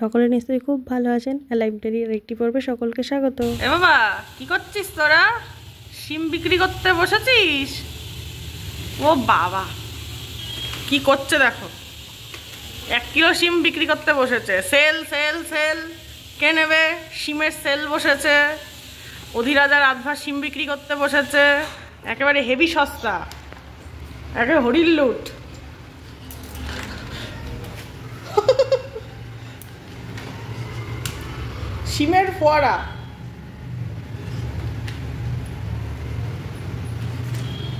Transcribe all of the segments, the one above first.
সকলে নিশ্চয়ই খুব ভালো আছেন। লাইভ ডায়েরির একটি পর্বে সকলকে স্বাগত। এ বাবা, কি করছিস তোরা? শিম বিক্রি করতে বসেছিস? ও বাবা, কি করছে দেখো। 1 কিলো শিম বিক্রি করতে বসেছে। সেল সেল সেল, কে নেবে? শিমের সেল বসেছে। অধিরাজার আধভা শিম বিক্রি করতে বসেছে। একেবারে হেভি সস্তা, একেবারে হরির লুট। শিমের ফোয়ারা।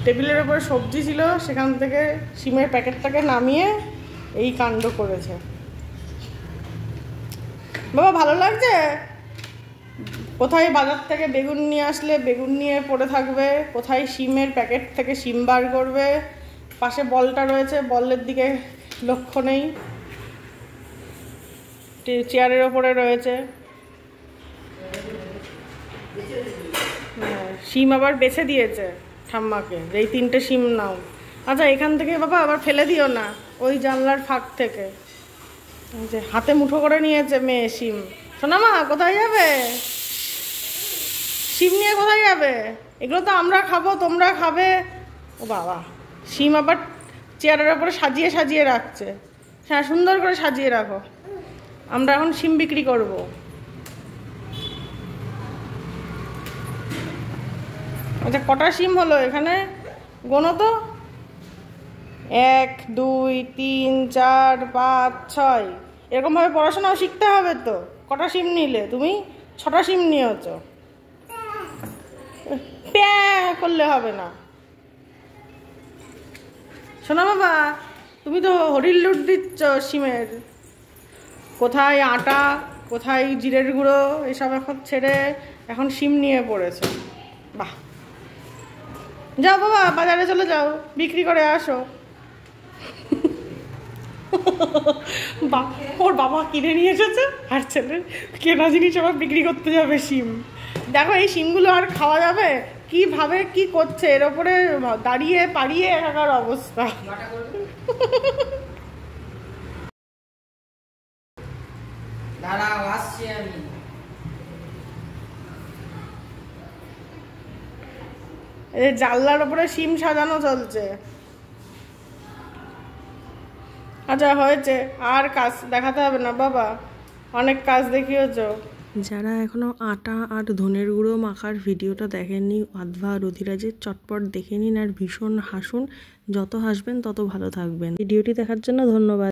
টেবিলের উপরে সবজি ছিল, সেখান থেকে শিমের প্যাকেটটাকে নামিয়ে এই কাণ্ড করেছে। বাবা, ভালো লাগছে? কোথায় বাজার থেকে বেগুন নিয়ে আসলে বেগুন নিয়ে পড়ে থাকবে, কোথায় শিমের প্যাকেট থেকে শিম বার করবে। পাশে বলটা রয়েছে, বলের দিকে লক্ষ্য নেই। চেয়ারের ওপরে রয়েছে। শিম আবার বেছে দিয়েছে ঠাম্মাকে, এই 3টে শিম নাও। আচ্ছা, এখান থেকে বাবা আবার ফেলে দিও না, ওই জানলার ফাঁক থেকে। যে হাতে মুঠো করে নিয়েছে মেয়ে শিম। শোনা মা, কোথায় যাবে? শিম নিয়ে কোথায় যাবে? এগুলো তো আমরা খাবো, তোমরা খাবে। ও বাবা, শিম আবার চেয়ারের ওপরে সাজিয়ে সাজিয়ে রাখছে। হ্যাঁ, সুন্দর করে সাজিয়ে রাখো, আমরা এখন শিম বিক্রি করব। আচ্ছা, কটা শিম হলো এখানে? গোনো তো। 1 2 3 4 5 6। এরকমভাবে পড়াশোনাও শিখতে হবে তো। কটা শিম নিলে তুমি? 6টা শিম নিয়েছ। প্যা করলে হবে না। শোনো বাবা, তুমি তো হরির লুট দিচ্ছ শিমের। কোথায় আটা, কোথায় জিরের গুঁড়ো, এসব এখন ছেড়ে এখন শিম নিয়ে পড়েছে। বাহ, যাও বাবা, বাজারে চলে যাও, বিক্রি করে আসো। ওর বাবা কিনে নিয়ে এসেছে, আর ছেলে কেনা জিনিস আবার বিক্রি করতে যাবে শিম। দেখো, এই শিমগুলো আর খাওয়া যাবে? কিভাবে কি করছে, এর ওপরে দাঁড়িয়ে পাড়িয়ে একাকার অবস্থা। এই জানলার ওপরে শিম সাজানো চলছে। আচ্ছা, হয়েছে, আর কাজ দেখাতে হবে না বাবা, অনেক কাজ দেখিয়েছ। যারা এখনো আটা আর ধনের গুঁড়ো মাখার ভিডিওটা দেখেননি, আধভা আর অধিরাজের, চটপট দেখে নিন আর ভীষণ হাসুন। যত হাসবেন তত ভালো থাকবেন। ভিডিওটি দেখার জন্য ধন্যবাদ।